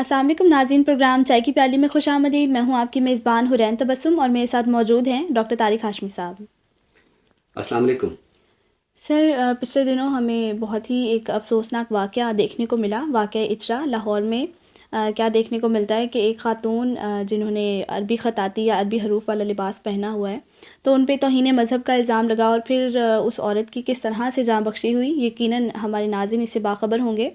السلام علیکم ناظرین، پروگرام چائے کی پیالی میں خوش آمدید۔ میں ہوں آپ کی میزبان حورین تبسم اور میرے ساتھ موجود ہیں ڈاکٹر طارق ہاشمی صاحب۔ السلام علیکم سر، پچھلے دنوں ہمیں بہت ہی ایک افسوسناک واقعہ دیکھنے کو ملا، واقعہ اچرا لاہور میں۔ کیا دیکھنے کو ملتا ہے کہ ایک خاتون جنہوں نے عربی خطاطی یا عربی حروف والا لباس پہنا ہوا ہے، تو ان پہ توہین مذہب کا الزام لگا اور پھر اس عورت کی کس طرح سے جاں بخشی ہوئی، یقیناً ہمارے ناظرین اس سے باخبر ہوں گے۔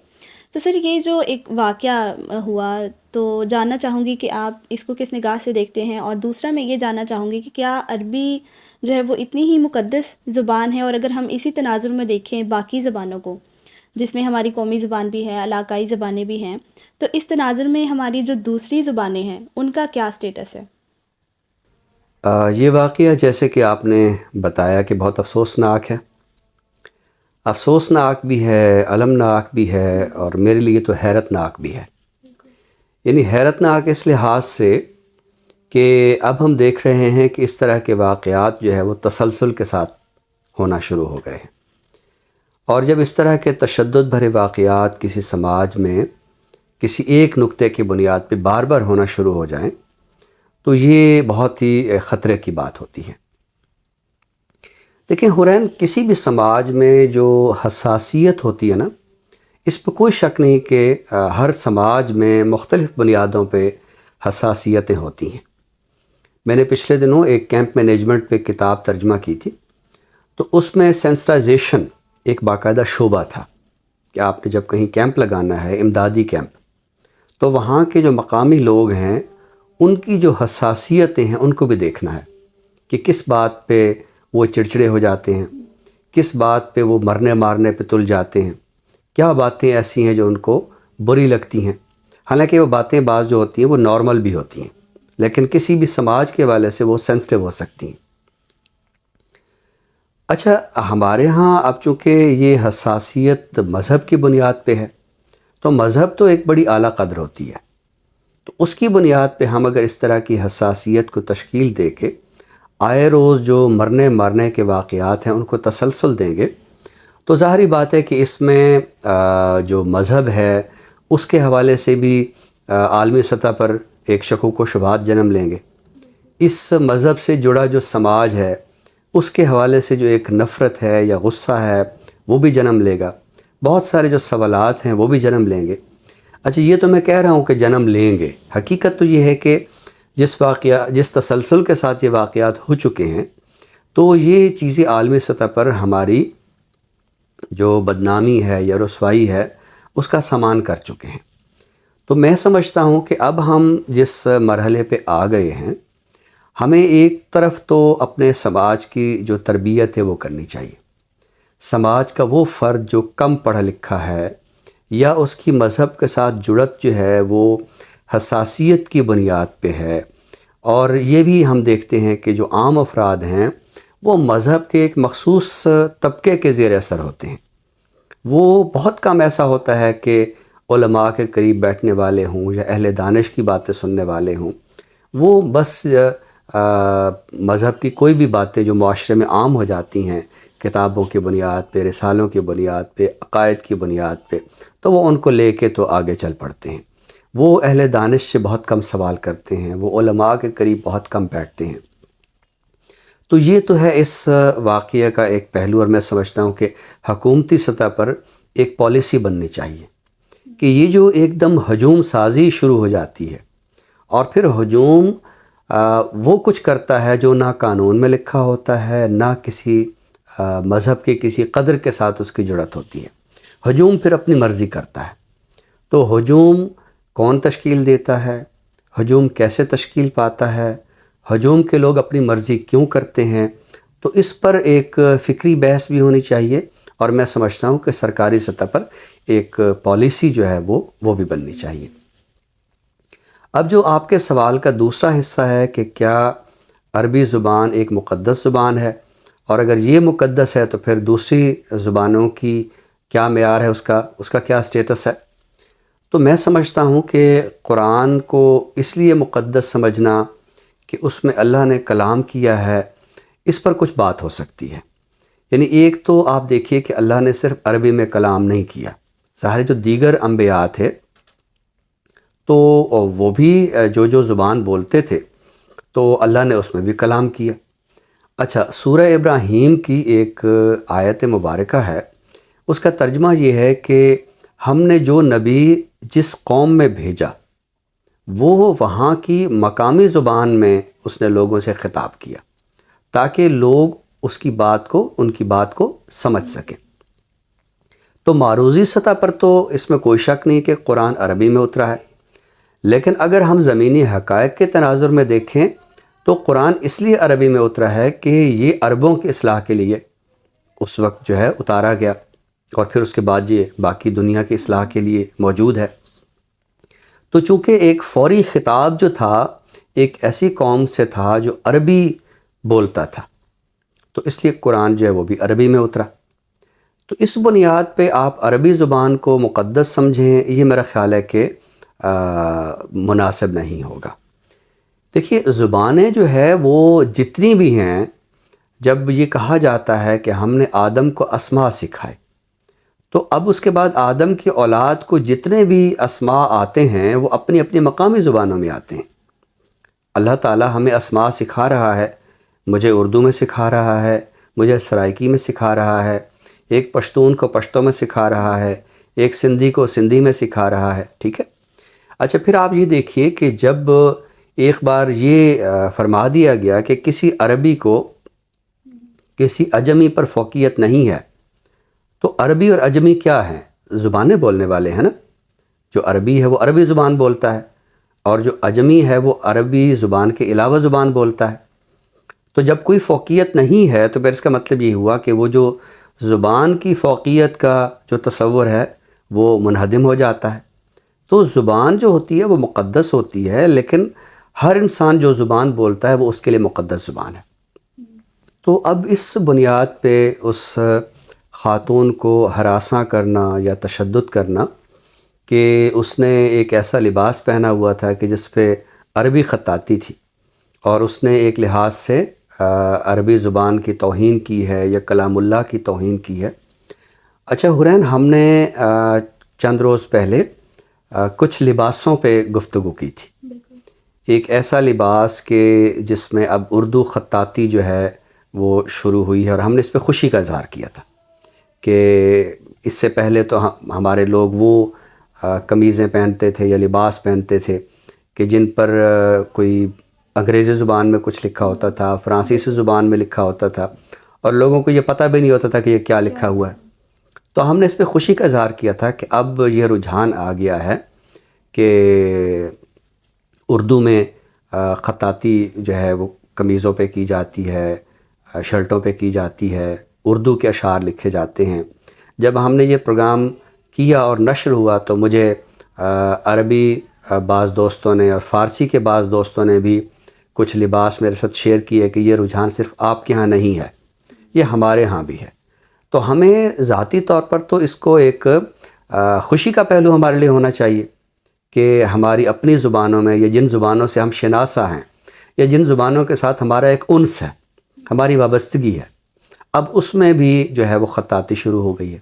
تو سر، یہ جو ایک واقعہ ہوا تو جاننا چاہوں گی کہ آپ اس کو کس نگاہ سے دیکھتے ہیں، اور دوسرا میں یہ جاننا چاہوں گی کہ کیا عربی جو ہے وہ اتنی ہی مقدس زبان ہے، اور اگر ہم اسی تناظر میں دیکھیں باقی زبانوں کو جس میں ہماری قومی زبان بھی ہے، علاقائی زبانیں بھی ہیں، تو اس تناظر میں ہماری جو دوسری زبانیں ہیں ان کا کیا سٹیٹس ہے؟ یہ واقعہ جیسے کہ آپ نے بتایا کہ بہت افسوسناک ہے، افسوسناک بھی ہے، المناک بھی ہے، اور میرے لیے تو حیرت ناک بھی ہے۔ یعنی حیرت ناک اس لحاظ سے کہ اب ہم دیکھ رہے ہیں کہ اس طرح کے واقعات جو ہے وہ تسلسل کے ساتھ ہونا شروع ہو گئے ہیں، اور جب اس طرح کے تشدد بھرے واقعات کسی سماج میں کسی ایک نقطے کی بنیاد پہ بار بار ہونا شروع ہو جائیں تو یہ بہت ہی خطرے کی بات ہوتی ہے۔ دیکھیں حورین، کسی بھی سماج میں جو حساسیت ہوتی ہے نا، اس پہ کوئی شک نہیں کہ ہر سماج میں مختلف بنیادوں پہ حساسیتیں ہوتی ہیں۔ میں نے پچھلے دنوں ایک کیمپ مینجمنٹ پہ کتاب ترجمہ کی تھی، تو اس میں سینسٹائزیشن ایک باقاعدہ شعبہ تھا کہ آپ نے جب کہیں کیمپ لگانا ہے، امدادی کیمپ، تو وہاں کے جو مقامی لوگ ہیں ان کی جو حساسیتیں ہیں ان کو بھی دیکھنا ہے کہ کس بات پہ وہ چڑچڑے ہو جاتے ہیں، کس بات پہ وہ مرنے مارنے پہ تل جاتے ہیں، کیا باتیں ایسی ہیں جو ان کو بری لگتی ہیں۔ حالانکہ وہ باتیں بعض جو ہوتی ہیں وہ نارمل بھی ہوتی ہیں، لیکن کسی بھی سماج کے حوالے سے وہ سینسٹیو ہو سکتی ہیں۔ اچھا، ہمارے ہاں اب چونکہ یہ حساسیت مذہب کی بنیاد پہ ہے، تو مذہب تو ایک بڑی اعلیٰ قدر ہوتی ہے، تو اس کی بنیاد پہ ہم اگر اس طرح کی حساسیت کو تشکیل دے کے آئے روز جو مرنے مارنے کے واقعات ہیں ان کو تسلسل دیں گے، تو ظاہری بات ہے کہ اس میں جو مذہب ہے اس کے حوالے سے بھی عالمی سطح پر ایک شکوک و شبہات جنم لیں گے۔ اس مذہب سے جڑا جو سماج ہے اس کے حوالے سے جو ایک نفرت ہے یا غصہ ہے وہ بھی جنم لے گا، بہت سارے جو سوالات ہیں وہ بھی جنم لیں گے۔ اچھا، یہ تو میں کہہ رہا ہوں کہ جنم لیں گے، حقیقت تو یہ ہے کہ جس تسلسل کے ساتھ یہ واقعات ہو چکے ہیں، تو یہ چیزیں عالمی سطح پر ہماری جو بدنامی ہے یا رسوائی ہے اس کا سامان کر چکے ہیں۔ تو میں سمجھتا ہوں کہ اب ہم جس مرحلے پہ آ گئے ہیں، ہمیں ایک طرف تو اپنے سماج کی جو تربیت ہے وہ کرنی چاہیے۔ سماج کا وہ فرد جو کم پڑھا لکھا ہے یا اس کی مذہب کے ساتھ جڑت جو ہے وہ حساسیت کی بنیاد پہ ہے، اور یہ بھی ہم دیکھتے ہیں کہ جو عام افراد ہیں وہ مذہب کے ایک مخصوص طبقے کے زیر اثر ہوتے ہیں۔ وہ بہت کم ایسا ہوتا ہے کہ علماء کے قریب بیٹھنے والے ہوں یا اہل دانش کی باتیں سننے والے ہوں، وہ بس مذہب کی کوئی بھی باتیں جو معاشرے میں عام ہو جاتی ہیں، کتابوں کی بنیاد پہ، رسالوں کی بنیاد پہ، عقائد کی بنیاد پہ، تو وہ ان کو لے کے تو آگے چل پڑتے ہیں۔ وہ اہل دانش سے بہت کم سوال کرتے ہیں، وہ علماء کے قریب بہت کم بیٹھتے ہیں۔ تو یہ تو ہے اس واقعہ کا ایک پہلو، اور میں سمجھتا ہوں کہ حکومتی سطح پر ایک پالیسی بننی چاہیے کہ یہ جو ایک دم ہجوم سازی شروع ہو جاتی ہے، اور پھر ہجوم وہ کچھ کرتا ہے جو نہ قانون میں لکھا ہوتا ہے، نہ کسی مذہب کے کسی قدر کے ساتھ اس کی جڑت ہوتی ہے۔ ہجوم پھر اپنی مرضی کرتا ہے۔ تو ہجوم کون تشکیل دیتا ہے، ہجوم کیسے تشکیل پاتا ہے، ہجوم کے لوگ اپنی مرضی کیوں کرتے ہیں، تو اس پر ایک فکری بحث بھی ہونی چاہیے، اور میں سمجھتا ہوں کہ سرکاری سطح پر ایک پالیسی جو ہے وہ بھی بننی چاہیے۔ اب جو آپ کے سوال کا دوسرا حصہ ہے کہ کیا عربی زبان ایک مقدس زبان ہے، اور اگر یہ مقدس ہے تو پھر دوسری زبانوں کی کیا معیار ہے، اس کا کیا سٹیٹس ہے، تو میں سمجھتا ہوں کہ قرآن کو اس لیے مقدس سمجھنا کہ اس میں اللہ نے کلام کیا ہے، اس پر کچھ بات ہو سکتی ہے۔ یعنی ایک تو آپ دیکھیے کہ اللہ نے صرف عربی میں کلام نہیں کیا، ظاہر جو دیگر انبیاء تھے تو وہ بھی جو زبان بولتے تھے تو اللہ نے اس میں بھی کلام کیا۔ اچھا، سورہ ابراہیم کی ایک آیت مبارکہ ہے، اس کا ترجمہ یہ ہے کہ ہم نے جو نبی جس قوم میں بھیجا وہ وہاں کی مقامی زبان میں اس نے لوگوں سے خطاب کیا تاکہ لوگ اس کی بات کو، ان کی بات کو سمجھ سکیں۔ تو معروضی سطح پر تو اس میں کوئی شک نہیں کہ قرآن عربی میں اترا ہے، لیکن اگر ہم زمینی حقائق کے تناظر میں دیکھیں تو قرآن اس لیے عربی میں اترا ہے کہ یہ عربوں کی اصلاح کے لیے اس وقت جو ہے اتارا گیا، اور پھر اس کے بعد یہ باقی دنیا کی اصلاح کے لیے موجود ہے۔ تو چونکہ ایک فوری خطاب جو تھا ایک ایسی قوم سے تھا جو عربی بولتا تھا، تو اس لیے قرآن جو ہے وہ بھی عربی میں اترا۔ تو اس بنیاد پہ آپ عربی زبان کو مقدس سمجھیں، یہ میرا خیال ہے کہ مناسب نہیں ہوگا۔ دیکھیے، زبانیں جو ہے وہ جتنی بھی ہیں، جب یہ کہا جاتا ہے کہ ہم نے آدم کو اسماء سکھائے، تو اب اس کے بعد آدم کی اولاد کو جتنے بھی اسماء آتے ہیں وہ اپنی اپنی مقامی زبانوں میں آتے ہیں۔ اللہ تعالیٰ ہمیں اسماء سکھا رہا ہے، مجھے اردو میں سکھا رہا ہے، مجھے سرائکی میں سکھا رہا ہے، ایک پشتون کو پشتو میں سکھا رہا ہے، ایک سندھی کو سندھی میں سکھا رہا ہے، ٹھیک ہے۔ اچھا، پھر آپ یہ دیکھیے کہ جب ایک بار یہ فرما دیا گیا کہ کسی عربی کو کسی اجمی پر فوقیت نہیں ہے، تو عربی اور اجمی کیا ہیں؟ زبانیں بولنے والے ہیں نا۔ جو عربی ہے وہ عربی زبان بولتا ہے، اور جو اجمی ہے وہ عربی زبان کے علاوہ زبان بولتا ہے۔ تو جب کوئی فوقیت نہیں ہے تو پھر اس کا مطلب یہ ہوا کہ وہ جو زبان کی فوقیت کا جو تصور ہے وہ منہدم ہو جاتا ہے۔ تو زبان جو ہوتی ہے وہ مقدس ہوتی ہے، لیکن ہر انسان جو زبان بولتا ہے وہ اس کے لیے مقدس زبان ہے۔ تو اب اس بنیاد پہ اس خاتون کو ہراساں کرنا یا تشدد کرنا کہ اس نے ایک ایسا لباس پہنا ہوا تھا کہ جس پہ عربی خط آتی تھی، اور اس نے ایک لحاظ سے عربی زبان کی توہین کی ہے یا کلام اللہ کی توہین کی ہے۔ اچھا حرین، ہم نے چند روز پہلے کچھ لباسوں پہ گفتگو کی تھی۔ ایک ایسا لباس کہ جس میں اب اردو خطاطی جو ہے وہ شروع ہوئی ہے، اور ہم نے اس پہ خوشی کا اظہار کیا تھا کہ اس سے پہلے تو ہمارے لوگ وہ قمیضیں پہنتے تھے یا لباس پہنتے تھے کہ جن پر کوئی انگریزی زبان میں کچھ لکھا ہوتا تھا، فرانسیسی زبان میں لکھا ہوتا تھا، اور لوگوں کو یہ پتہ بھی نہیں ہوتا تھا کہ یہ کیا لکھا ہوا ہے۔ تو ہم نے اس پہ خوشی کا اظہار کیا تھا کہ اب یہ رجحان آ گیا ہے کہ اردو میں خطاطی جو ہے وہ قمیضوں پہ کی جاتی ہے، شرٹوں پہ کی جاتی ہے، اردو کے اشعار لکھے جاتے ہیں۔ جب ہم نے یہ پروگرام کیا اور نشر ہوا تو مجھے عربی بعض دوستوں نے اور فارسی کے بعض دوستوں نے بھی کچھ لباس میرے ساتھ شیئر کیے کہ یہ رجحان صرف آپ کے ہاں نہیں ہے، یہ ہمارے ہاں بھی ہے۔ تو ہمیں ذاتی طور پر تو اس کو ایک خوشی کا پہلو ہمارے لیے ہونا چاہیے کہ ہماری اپنی زبانوں میں یا جن زبانوں سے ہم شناسا ہیں یا جن زبانوں کے ساتھ ہمارا ایک انس ہے، ہماری وابستگی ہے، اب اس میں بھی جو ہے وہ خطاطی شروع ہو گئی ہے۔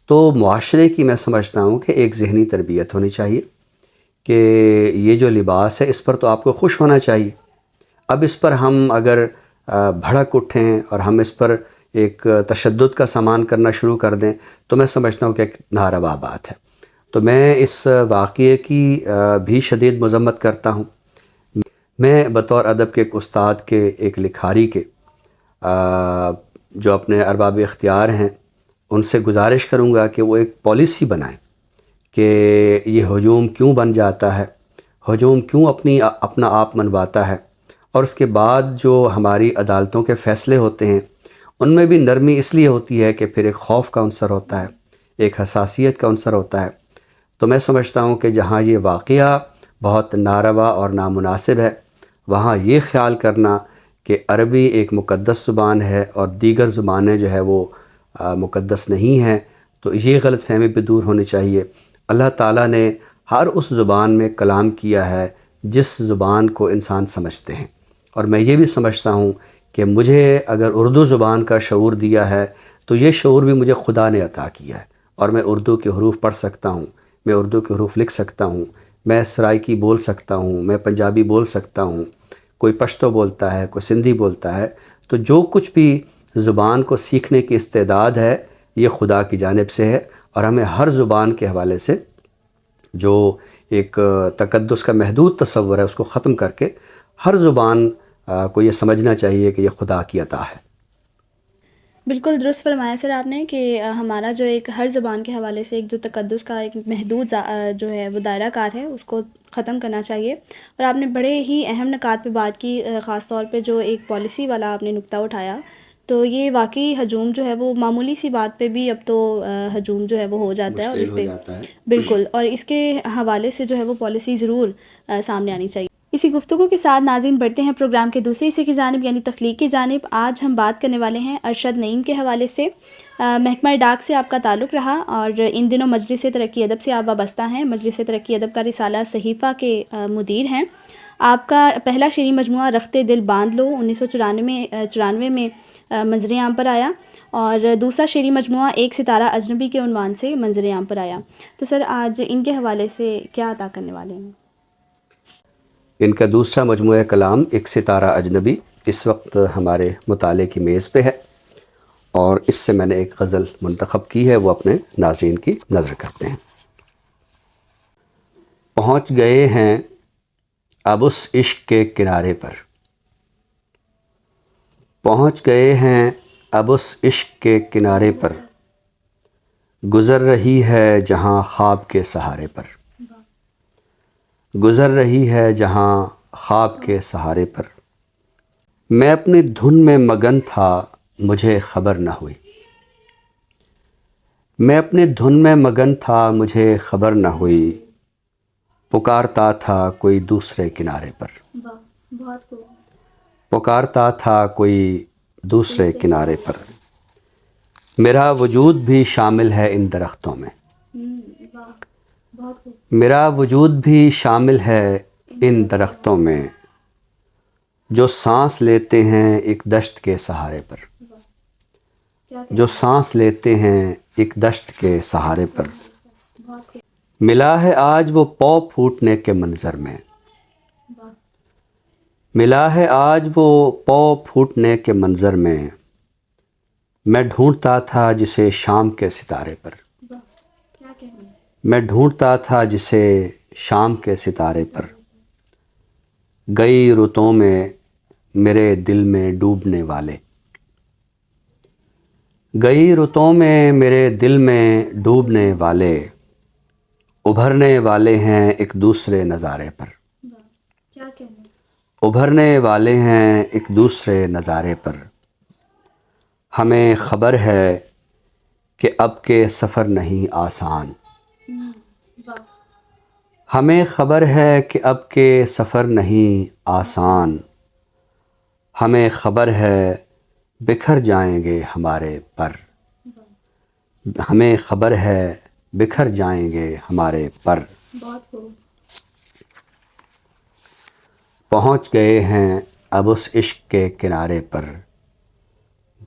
تو معاشرے کی میں سمجھتا ہوں کہ ایک ذہنی تربیت ہونی چاہیے کہ یہ جو لباس ہے اس پر تو آپ کو خوش ہونا چاہیے۔ اب اس پر ہم اگر بھڑک اٹھیں اور ہم اس پر ایک تشدد کا سامان کرنا شروع کر دیں تو میں سمجھتا ہوں کہ ایک ناروا بات ہے۔ تو میں اس واقعے کی بھی شدید مذمت کرتا ہوں۔ میں بطور ادب کے ایک استاد کے، ایک لکھاری کے، جو اپنے ارباب اختیار ہیں، ان سے گزارش کروں گا کہ وہ ایک پالیسی بنائیں کہ یہ ہجوم کیوں بن جاتا ہے، ہجوم کیوں اپنا آپ منواتا ہے، اور اس کے بعد جو ہماری عدالتوں کے فیصلے ہوتے ہیں ان میں بھی نرمی اس لیے ہوتی ہے کہ پھر ایک خوف کا عنصر ہوتا ہے، ایک حساسیت کا عنصر ہوتا ہے۔ تو میں سمجھتا ہوں کہ جہاں یہ واقعہ بہت ناروا اور نامناسب ہے، وہاں یہ خیال کرنا کہ عربی ایک مقدس زبان ہے اور دیگر زبانیں جو ہے وہ مقدس نہیں ہیں، تو یہ غلط فہمی بھی دور ہونی چاہیے۔ اللہ تعالیٰ نے ہر اس زبان میں کلام کیا ہے جس زبان کو انسان سمجھتے ہیں، اور میں یہ بھی سمجھتا ہوں کہ مجھے اگر اردو زبان کا شعور دیا ہے تو یہ شعور بھی مجھے خدا نے عطا کیا ہے، اور میں اردو کے حروف پڑھ سکتا ہوں، میں اردو کے حروف لکھ سکتا ہوں، میں سرائکی بول سکتا ہوں، میں پنجابی بول سکتا ہوں، کوئی پشتو بولتا ہے، کوئی سندھی بولتا ہے، تو جو کچھ بھی زبان کو سیکھنے کی استعداد ہے یہ خدا کی جانب سے ہے، اور ہمیں ہر زبان کے حوالے سے جو ایک تقدس کا محدود تصور ہے اس کو ختم کر کے ہر زبان کو یہ سمجھنا چاہیے کہ یہ خدا کی عطا ہے۔ بالکل درست فرمایا سر آپ نے کہ ہمارا جو ایک ہر زبان کے حوالے سے ایک جو تقدس کا ایک محدود جو ہے وہ دائرہ کار ہے اس کو ختم کرنا چاہیے، اور آپ نے بڑے ہی اہم نکات پہ بات کی، خاص طور پہ جو ایک پالیسی والا آپ نے نقطہ اٹھایا، تو یہ واقعی ہجوم جو ہے وہ معمولی سی بات پہ بھی اب تو ہجوم جو ہے وہ ہو جاتا ہے، اور مشتعل اس ہو پہ جاتا ہے۔ بالکل، اور اس کے حوالے سے جو ہے وہ پالیسی ضرور سامنے آنی چاہیے۔ اسی گفتگو کے ساتھ ناظرین بڑھتے ہیں پروگرام کے دوسرے حصے کی جانب، یعنی تخلیق کی جانب۔ آج ہم بات کرنے والے ہیں ارشد نعیم کے حوالے سے۔ محکمہ ڈاک سے آپ کا تعلق رہا اور ان دنوں مجلس ترقی ادب سے آپ وابستہ ہیں، مجلس ترقی ادب کا رسالہ صحیفہ کے مدیر ہیں۔ آپ کا پہلا شعری مجموعہ رخت دل باندھ لو 1994 میں منظر عام پر آیا، اور دوسرا شعری مجموعہ ایک ستارہ اجنبی کے عنوان سے منظر عام پر آیا۔ تو سر آج ان کے حوالے سے کیا عطا کرنے والے ہیں؟ ان کا دوسرا مجموعہ کلام ایک ستارہ اجنبی اس وقت ہمارے مطالعے کی میز پہ ہے، اور اس سے میں نے ایک غزل منتخب کی ہے، وہ اپنے ناظرین کی نظر کرتے ہیں۔ پہنچ گئے ہیں اب اس عشق کے کنارے پر، پہنچ گئے ہیں اب اس عشق کے کنارے پر، گزر رہی ہے جہاں خواب کے سہارے پر، گزر رہی ہے جہاں خواب کے سہارے پر، میں اپنی دھن میں مگن تھا مجھے خبر نہ ہوئی، میں اپنی دھن میں مگن تھا مجھے خبر نہ ہوئی، پکارتا تھا کوئی دوسرے کنارے پر، پکارتا تھا کوئی دوسرے کنارے پر، میرا وجود بھی شامل ہے ان درختوں میں، میرا وجود بھی شامل ہے ان درختوں میں، جو سانس لیتے ہیں ایک دشت کے سہارے پر، جو سانس لیتے ہیں ایک دشت کے سہارے پر، ملا ہے آج وہ پو پھوٹنے کے منظر میں، ملا ہے آج وہ پو پھوٹنے کے منظر میں، میں ڈھونڈتا تھا جسے شام کے ستارے پر، میں ڈھونڈتا تھا جسے شام کے ستارے پر، گئی رتوں میں میرے دل میں ڈوبنے والے، گئی رتوں میں میرے دل میں ڈوبنے والے، ابھرنے والے ہیں ایک دوسرے نظارے پر، ابھرنے والے ہیں ایک دوسرے نظارے پر، ہمیں خبر ہے کہ اب کے سفر نہیں آسان، ہمیں خبر ہے کہ اب کے سفر نہیں آسان، ہمیں خبر ہے بکھر جائیں گے ہمارے پر، ہمیں خبر ہے بکھر جائیں گے ہمارے پر، پہنچ گئے ہیں اب اس عشق کے کنارے پر،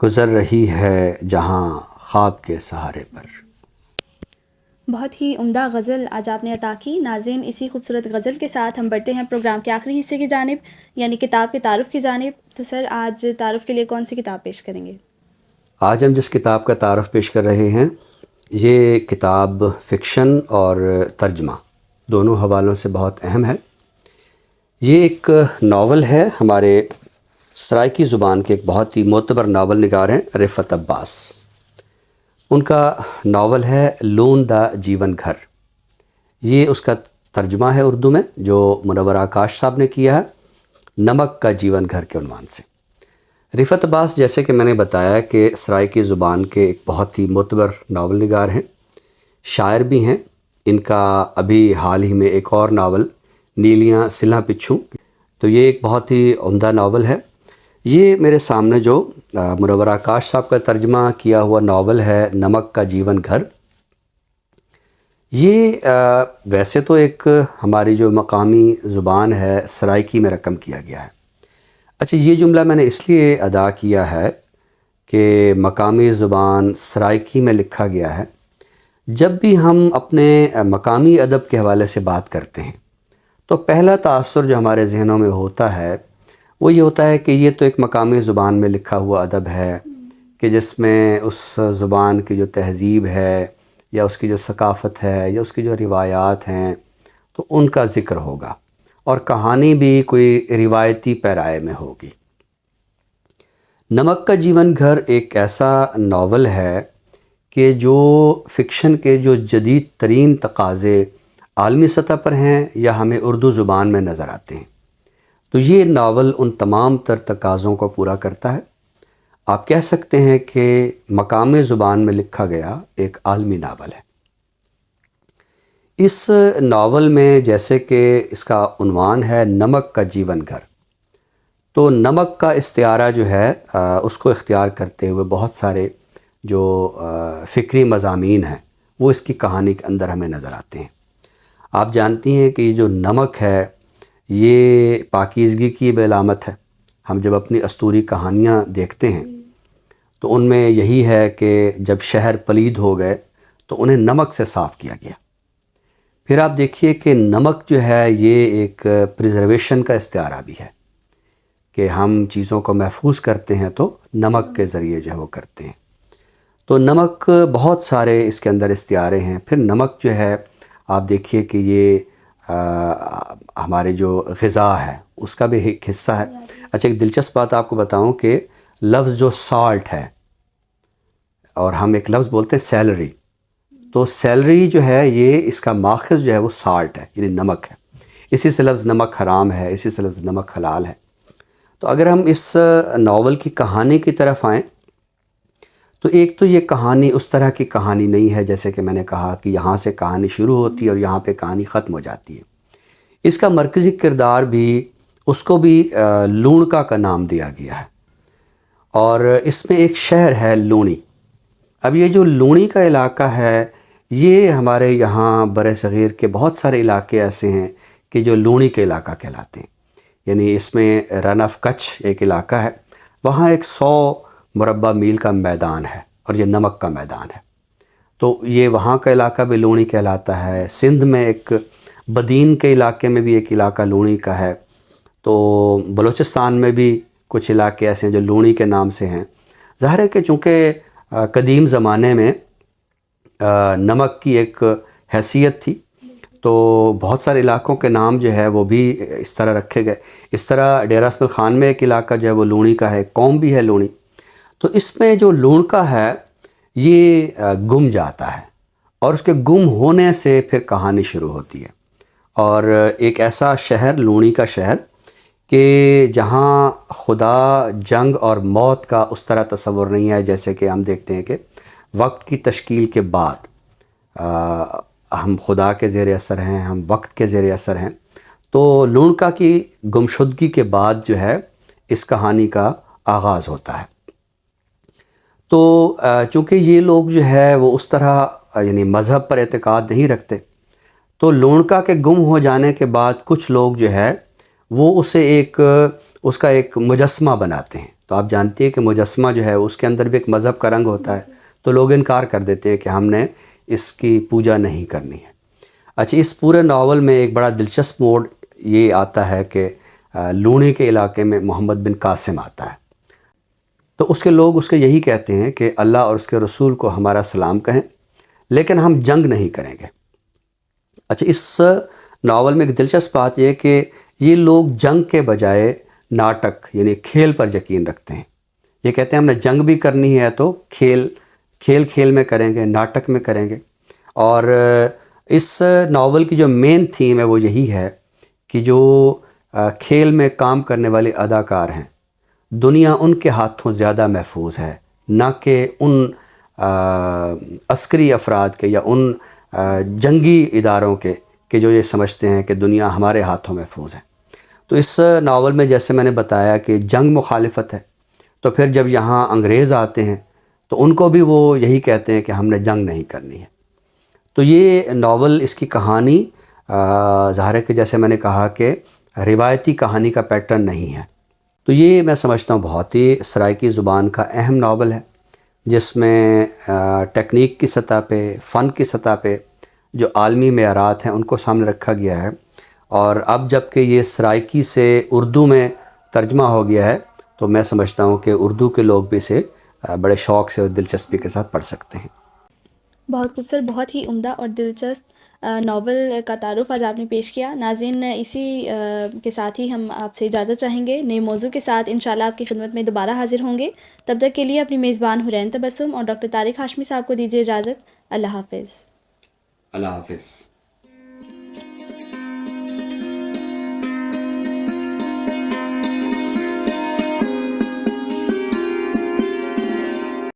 گزر رہی ہے جہاں خواب کے سہارے پر۔ بہت ہی عمدہ غزل آج آپ نے عطا کی۔ ناظرین اسی خوبصورت غزل کے ساتھ ہم بڑھتے ہیں پروگرام کے آخری حصے کی جانب، یعنی کتاب کے تعارف کی جانب۔ تو سر آج تعارف کے لیے کون سی کتاب پیش کریں گے؟ آج ہم جس کتاب کا تعارف پیش کر رہے ہیں یہ کتاب فکشن اور ترجمہ دونوں حوالوں سے بہت اہم ہے۔ یہ ایک ناول ہے، ہمارے سرائکی زبان کے ایک بہت ہی معتبر ناول نگار ہیں رفعت عباس۔ ان کا ناول ہے لون دا جیون گھر۔ یہ اس کا ترجمہ ہے اردو میں جو منور آکاش صاحب نے کیا ہے نمک کا جیون گھر کے عنوان سے۔ رفعت عباس جیسے کہ میں نے بتایا کہ سرائکی زبان کے ایک بہت ہی معتبر ناول نگار ہیں، شاعر بھی ہیں۔ ان کا ابھی حال ہی میں ایک اور ناول نیلیاں سلہ پچھوں، تو یہ ایک بہت ہی عمدہ ناول ہے۔ یہ میرے سامنے جو منور آکاش صاحب کا ترجمہ کیا ہوا ناول ہے نمک کا جیون گھر، یہ ویسے تو ایک ہماری جو مقامی زبان ہے سرائکی میں رقم کیا گیا ہے۔ اچھا، یہ جملہ میں نے اس لیے ادا کیا ہے کہ مقامی زبان سرائکی میں لکھا گیا ہے جب بھی ہم اپنے مقامی ادب کے حوالے سے بات کرتے ہیں تو پہلا تاثر جو ہمارے ذہنوں میں ہوتا ہے وہ یہ ہوتا ہے کہ یہ تو ایک مقامی زبان میں لکھا ہوا ادب ہے کہ جس میں اس زبان کی جو تہذیب ہے یا اس کی جو ثقافت ہے یا اس کی جو روایات ہیں تو ان کا ذکر ہوگا، اور کہانی بھی کوئی روایتی پیرائے میں ہوگی۔ نمک کا جیون گھر ایک ایسا ناول ہے کہ جو فکشن کے جو جدید ترین تقاضے عالمی سطح پر ہیں یا ہمیں اردو زبان میں نظر آتے ہیں، تو یہ ناول ان تمام تر تقاضوں کو پورا کرتا ہے۔ آپ کہہ سکتے ہیں کہ مقامی زبان میں لکھا گیا ایک عالمی ناول ہے۔ اس ناول میں جیسے کہ اس کا عنوان ہے نمک کا جیون گھر، تو نمک کا استعارہ جو ہے اس کو اختیار کرتے ہوئے بہت سارے جو فکری مضامین ہیں وہ اس کی کہانی کے اندر ہمیں نظر آتے ہیں۔ آپ جانتی ہیں کہ یہ جو نمک ہے یہ پاکیزگی کی بھی علامت ہے۔ ہم جب اپنی اسطوری کہانیاں دیکھتے ہیں تو ان میں یہی ہے کہ جب شہر پلید ہو گئے تو انہیں نمک سے صاف کیا گیا۔ پھر آپ دیکھیے کہ نمک جو ہے یہ ایک پریزرویشن کا استعارہ بھی ہے کہ ہم چیزوں کو محفوظ کرتے ہیں تو نمک کے ذریعے جو ہے وہ کرتے ہیں۔ تو نمک بہت سارے اس کے اندر استعارے ہیں۔ پھر نمک جو ہے آپ دیکھیے کہ یہ ہمارے جو غذا ہے اس کا بھی ایک حصہ ہے۔ اچھا، ایک دلچسپ بات آپ کو بتاؤں کہ لفظ جو سالٹ ہے، اور ہم ایک لفظ بولتے ہیں سیلری، تو سیلری جو ہے یہ اس کا ماخذ جو ہے وہ سالٹ ہے، یعنی نمک ہے۔ اسی سے لفظ نمک حرام ہے، اسی سے لفظ نمک حلال ہے۔ تو اگر ہم اس ناول کی کہانی کی طرف آئیں تو ایک تو یہ کہانی اس طرح کی کہانی نہیں ہے جیسے کہ میں نے کہا کہ یہاں سے کہانی شروع ہوتی ہے اور یہاں پہ کہانی ختم ہو جاتی ہے۔ اس کا مرکزی کردار بھی اس کو بھی لونکا کا نام دیا گیا ہے، اور اس میں ایک شہر ہے لونی۔ اب یہ جو لونی کا علاقہ ہے یہ ہمارے یہاں بر صغیر کے بہت سارے علاقے ایسے ہیں کہ جو لونی کے علاقہ کہلاتے ہیں۔ یعنی اس میں رن آف کچھ ایک علاقہ ہے، وہاں ایک 100 مربع میل کا میدان ہے اور یہ نمک کا میدان ہے، تو یہ وہاں کا علاقہ بھی لونی کہلاتا ہے۔ سندھ میں ایک بدین کے علاقے میں بھی ایک علاقہ لونی کا ہے، تو بلوچستان میں بھی کچھ علاقے ایسے ہیں جو لونی کے نام سے ہیں۔ ظاہر ہے کہ چونکہ قدیم زمانے میں نمک کی ایک حیثیت تھی تو بہت سارے علاقوں کے نام جو ہے وہ بھی اس طرح رکھے گئے۔ اس طرح ڈیرہ اسماعیل خان میں ایک علاقہ جو ہے وہ لونی کا ہے، قوم بھی ہے لونی۔ تو اس میں جو لونکا ہے یہ گم جاتا ہے، اور اس کے گم ہونے سے پھر کہانی شروع ہوتی ہے، اور ایک ایسا شہر لونی کا شہر کہ جہاں خدا جنگ اور موت کا اس طرح تصور نہیں ہے جیسے کہ ہم دیکھتے ہیں کہ وقت کی تشکیل کے بعد ہم خدا کے زیر اثر ہیں، ہم وقت کے زیر اثر ہیں۔ تو لونکا کی گمشدگی کے بعد جو ہے اس کہانی کا آغاز ہوتا ہے۔ تو چونکہ یہ لوگ جو ہے وہ اس طرح یعنی مذہب پر اعتقاد نہیں رکھتے، تو لونکا کے گم ہو جانے کے بعد کچھ لوگ جو ہے وہ اسے اس کا ایک مجسمہ بناتے ہیں۔ تو آپ جانتے ہیں کہ مجسمہ جو ہے اس کے اندر بھی ایک مذہب کا رنگ ہوتا ہے، تو لوگ انکار کر دیتے ہیں کہ ہم نے اس کی پوجا نہیں کرنی ہے۔ اچھا، اس پورے ناول میں ایک بڑا دلچسپ موڑ یہ آتا ہے کہ لونی کے علاقے میں محمد بن قاسم آتا ہے، تو اس کے لوگ اس کے یہی کہتے ہیں کہ اللہ اور اس کے رسول کو ہمارا سلام کہیں، لیکن ہم جنگ نہیں کریں گے۔ اچھا، اس ناول میں ایک دلچسپ بات یہ ہے کہ یہ لوگ جنگ کے بجائے ناٹک یعنی کھیل پر یقین رکھتے ہیں۔ یہ کہتے ہیں ہم نے جنگ بھی کرنی ہے تو کھیل میں کریں گے، ناٹک میں کریں گے۔ اور اس ناول کی جو مین تھیم ہے وہ یہی ہے کہ جو کھیل میں کام کرنے والے اداکار ہیں دنیا ان کے ہاتھوں زیادہ محفوظ ہے، نہ کہ ان عسکری افراد کے یا ان جنگی اداروں کے کہ جو یہ سمجھتے ہیں کہ دنیا ہمارے ہاتھوں محفوظ ہے۔ تو اس ناول میں جیسے میں نے بتایا کہ جنگ مخالفت ہے، تو پھر جب یہاں انگریز آتے ہیں تو ان کو بھی وہ یہی کہتے ہیں کہ ہم نے جنگ نہیں کرنی ہے۔ تو یہ ناول، اس کی کہانی ظاہر ہے کہ جیسے میں نے کہا کہ روایتی کہانی کا پیٹرن نہیں ہے، تو یہ میں سمجھتا ہوں بہت ہی سرائیکی زبان کا اہم ناول ہے۔ جس میں ٹیکنیک کی سطح پہ، فن کی سطح پہ جو عالمی معیارات ہیں ان کو سامنے رکھا گیا ہے، اور اب جب کہ یہ سرائکی سے اردو میں ترجمہ ہو گیا ہے تو میں سمجھتا ہوں کہ اردو کے لوگ بھی اسے بڑے شوق سے اور دلچسپی کے ساتھ پڑھ سکتے ہیں۔ بہت خوبصورت، بہت ہی عمدہ اور دلچسپ ناول کا تعارف آج آپ نے پیش کیا۔ ناظرین، اسی کے ساتھ ہی ہم آپ سے اجازت چاہیں گے، نئے موضوع کے ساتھ انشاءاللہ آپ کی خدمت میں دوبارہ حاضر ہوں گے۔ تب تک کے لیے اپنی میزبان حرین تبسم اور ڈاکٹر طارق ہاشمی صاحب کو دیجیے اجازت۔ اللہ حافظ۔ اللہ حافظ۔